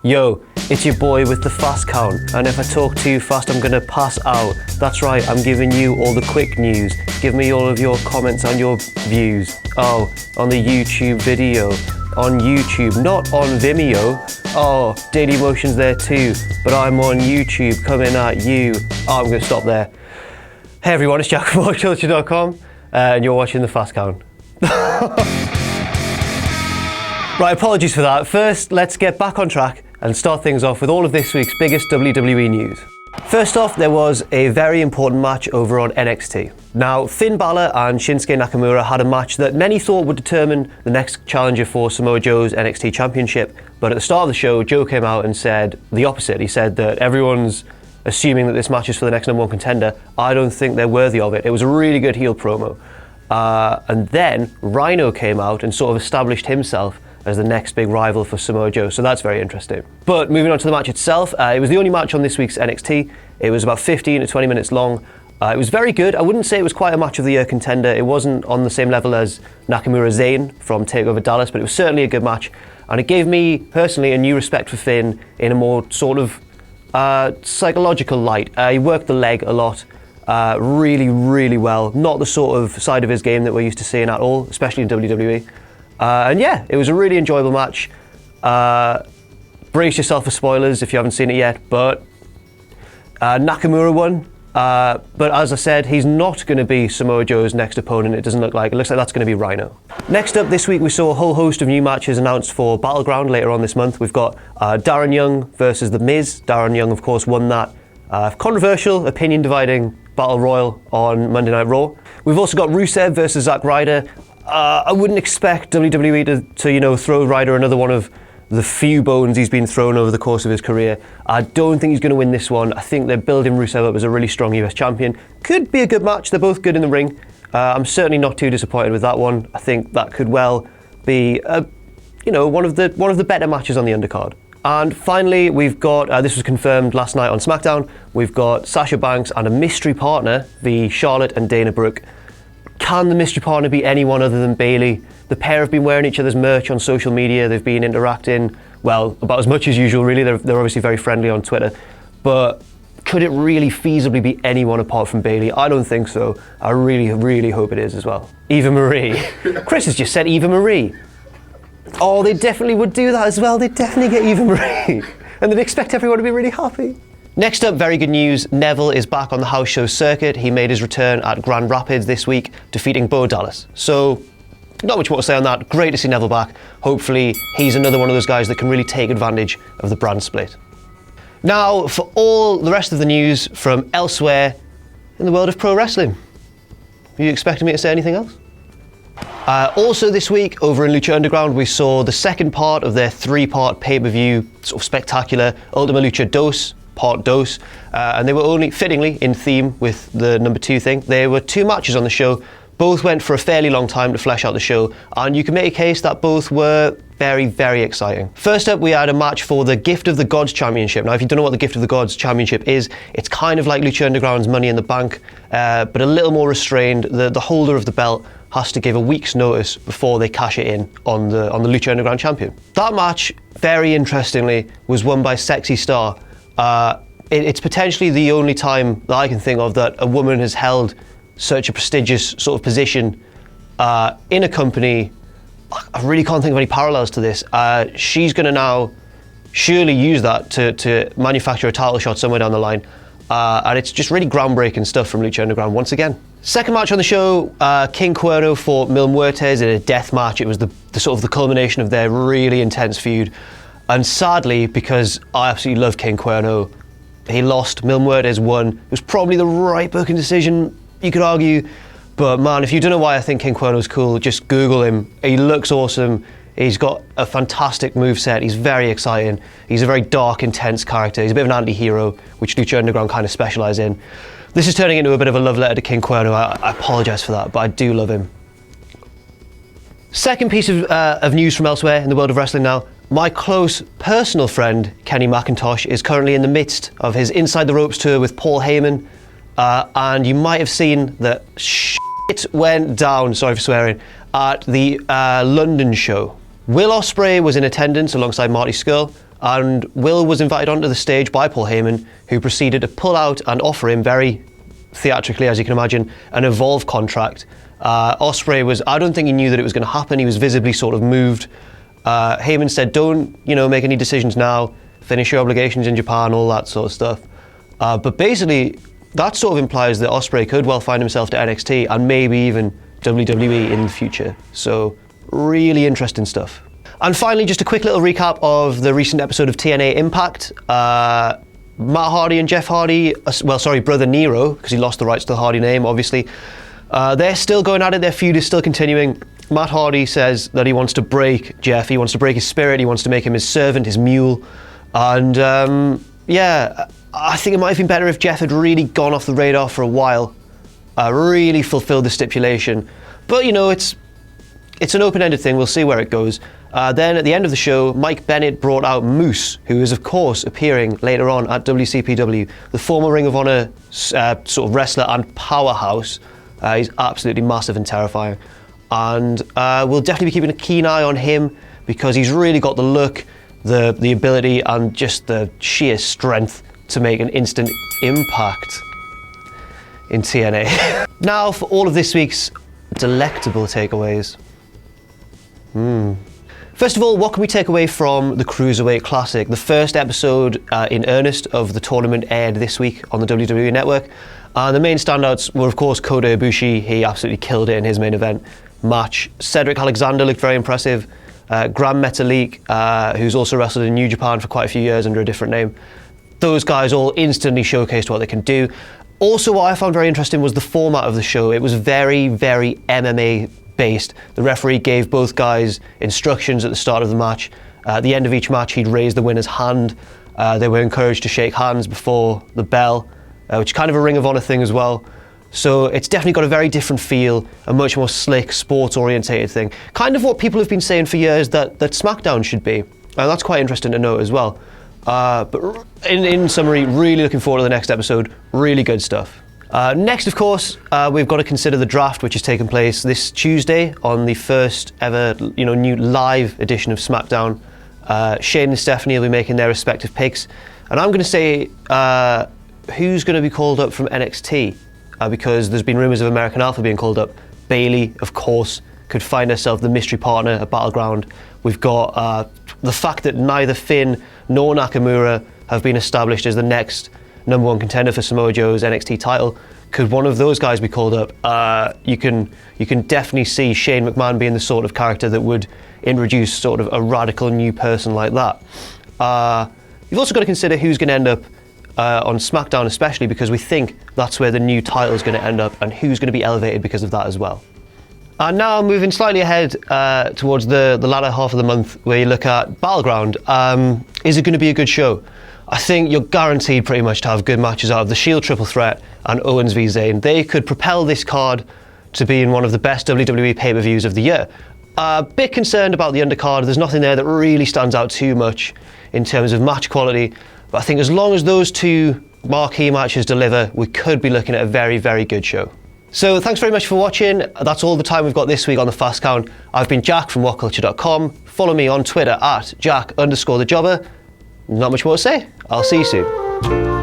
Yo, it's your boy with the fast count, and if I talk too fast I'm gonna pass out. That's right, I'm giving you all the quick news. Give me all of your comments and your views. Oh, on the YouTube video. On YouTube, not on Vimeo. Oh, Daily Motion's there too, but I'm on YouTube coming at you. Oh, I'm gonna stop there. Hey everyone, it's Jack from WhatCulture.com, and you're watching the fast count. Right, apologies for that. First, let's get back on track and start things off with all of this week's biggest WWE news. First off, there was a very important match over on NXT. Now, Finn Balor and Shinsuke Nakamura had a match that many thought would determine the next challenger for Samoa Joe's NXT Championship, but at the start of the show, Joe came out and said the opposite. He said that everyone's assuming that this match is for the next #1 contender. I don't think they're worthy of it. It was a really good heel promo. And then Rhino came out and sort of established himself as the next big rival for Samoa Joe, so that's very interesting. But moving on to the match itself, it was the only match on this week's NXT. It was about 15 to 20 minutes long. It was very good. I wouldn't say it was quite a match of the year contender. It wasn't on the same level as Nakamura Zayn from TakeOver Dallas, but it was certainly a good match. And it gave me, personally, a new respect for Finn in a more sort of psychological light. He worked the leg a lot, really, really well. Not the sort of side of his game that we're used to seeing at all, especially in WWE. And yeah, it was a really enjoyable match. Brace yourself for spoilers if you haven't seen it yet, but Nakamura won. But as I said, he's not going to be Samoa Joe's next opponent, it doesn't look like. It looks like that's going to be Rhino. Next up this week, we saw a whole host of new matches announced for Battleground later on this month. We've got Darren Young versus The Miz. Darren Young, of course, won that controversial, opinion-dividing Battle Royal on Monday Night Raw. We've also got Rusev versus Zack Ryder. I wouldn't expect WWE to throw Ryder another one of the few bones he's been thrown over the course of his career. I don't think he's going to win this one. I think they're building Rusev up as a really strong US champion. Could be a good match. They're both good in the ring. I'm certainly not too disappointed with that one. I think that could well be, one of the better matches on the undercard. And finally, we've got, this was confirmed last night on SmackDown, we've got Sasha Banks and a mystery partner, the Charlotte and Dana Brooke. Can the mystery partner be anyone other than Bayley? The pair have been wearing each other's merch on social media. They've been interacting, well, about as much as usual, really. They're obviously very friendly on Twitter. But could it really feasibly be anyone apart from Bayley? I don't think so. I really, really hope it is as well. Eva Marie. Chris has just said Eva Marie. Oh, they definitely would do that as well. They'd definitely get Eva Marie. And they'd expect everyone to be really happy. Next up, very good news, Neville is back on the house show circuit. He made his return at Grand Rapids this week, defeating Bo Dallas. So, not much more to say on that. Great to see Neville back. Hopefully, he's another one of those guys that can really take advantage of the brand split. Now, for all the rest of the news from elsewhere in the world of pro wrestling. Are you expecting me to say anything else? Also this week, over in Lucha Underground, we saw the second part of their 3-part pay-per-view, sort of spectacular Ultima Lucha Dos, Part Dos, and they were only fittingly in theme with the number 2 thing. There were 2 matches on the show. Both went for a fairly long time to flesh out the show, and you can make a case that both were very, very exciting. First up, we had a match for the Gift of the Gods Championship. Now, if you don't know what the Gift of the Gods Championship is, it's kind of like Lucha Underground's Money in the Bank, but a little more restrained. The holder of the belt has to give a week's notice before they cash it in on the Lucha Underground champion. That match, very interestingly, was won by Sexy Star. It's potentially the only time that I can think of that a woman has held such a prestigious sort of position in a company. I really can't think of any parallels to this. She's going to now surely use that to manufacture a title shot somewhere down the line. And it's just really groundbreaking stuff from Lucha Underground once again. Second match on the show, King Cuerno fought Mil Muertes in a death match. It was the sort of the culmination of their really intense feud. And sadly, because I absolutely love King Cuerno, he lost. Mil Muertes won. It was probably the right booking decision, you could argue. But man, if you don't know why I think King Cuerno's cool, just Google him. He looks awesome. He's got a fantastic moveset. He's very exciting. He's a very dark, intense character. He's a bit of an anti-hero, which Lucha Underground kind of specialise in. This is turning into a bit of a love letter to King Cuerno. I apologise for that, but I do love him. Second piece of news from elsewhere in the world of wrestling now. My close personal friend, Kenny McIntosh, is currently in the midst of his Inside the Ropes tour with Paul Heyman. And you might have seen that shit went down, sorry for swearing, at the London show. Will Ospreay was in attendance alongside Marty Scurll, and Will was invited onto the stage by Paul Heyman, who proceeded to pull out and offer him, very theatrically as you can imagine, an Evolve contract. Ospreay was, I don't think he knew that it was going to happen. He was visibly sort of moved. Heyman said, don't, make any decisions now, finish your obligations in Japan, all that sort of stuff. But basically, that sort of implies that Ospreay could well find himself to NXT and maybe even WWE in the future. So, really interesting stuff. And finally, just a quick little recap of the recent episode of TNA Impact. Matt Hardy and Jeff Hardy, brother Nero, because he lost the rights to the Hardy name, obviously. They're still going at it, their feud is still continuing. Matt Hardy says that he wants to break Jeff, he wants to break his spirit, he wants to make him his servant, his mule. And I think it might have been better if Jeff had really gone off the radar for a while, really fulfilled the stipulation. But it's an open-ended thing, we'll see where it goes. Then at the end of the show, Mike Bennett brought out Moose, who is of course appearing later on at WCPW, the former Ring of Honor sort of wrestler and powerhouse. He's absolutely massive and terrifying. And we'll definitely be keeping a keen eye on him because he's really got the look, the ability and just the sheer strength to make an instant impact in TNA. Now for all of this week's delectable takeaways. First of all, what can we take away from the Cruiserweight Classic? The first episode in earnest of the tournament aired this week on the WWE Network. The main standouts were, of course, Kota Ibushi. He absolutely killed it in his main event match. Cedric Alexander looked very impressive. Gran Metalik, who's also wrestled in New Japan for quite a few years under a different name. Those guys all instantly showcased what they can do. Also, what I found very interesting was the format of the show. It was very, very MMA based. The referee gave both guys instructions at the start of the match. At the end of each match, he'd raise the winner's hand. They were encouraged to shake hands before the bell, which is kind of a Ring of Honor thing as well. So it's definitely got a very different feel, a much more slick, sports-orientated thing. Kind of what people have been saying for years that SmackDown should be. And that's quite interesting to note as well. But in summary, really looking forward to the next episode. Really good stuff. Next, of course, we've got to consider the draft, which is taking place this Tuesday on the first ever, new live edition of SmackDown. Shane and Stephanie will be making their respective picks, and I'm going to say who's going to be called up from NXT, because there's been rumours of American Alpha being called up. Bayley, of course, could find herself the mystery partner at Battleground. We've got the fact that neither Finn nor Nakamura have been established as the next #1 contender for Samoa Joe's NXT title. Could one of those guys be called up? You can definitely see Shane McMahon being the sort of character that would introduce sort of a radical new person like that. You've also got to consider who's going to end up on SmackDown, especially because we think that's where the new title is going to end up and who's going to be elevated because of that as well. And now moving slightly ahead towards the latter half of the month, where you look at Battleground. Is it going to be a good show? I think you're guaranteed pretty much to have good matches out of the Shield Triple Threat and Owens v Zayn. They could propel this card to being one of the best WWE pay-per-views of the year. A bit concerned about the undercard. There's nothing there that really stands out too much in terms of match quality. But I think as long as those two marquee matches deliver, we could be looking at a very, very good show. So thanks very much for watching. That's all the time we've got this week on the Fast Count. I've been Jack from WhatCulture.com. Follow me on Twitter at Jack_thejobber. Not much more to say. I'll see you soon.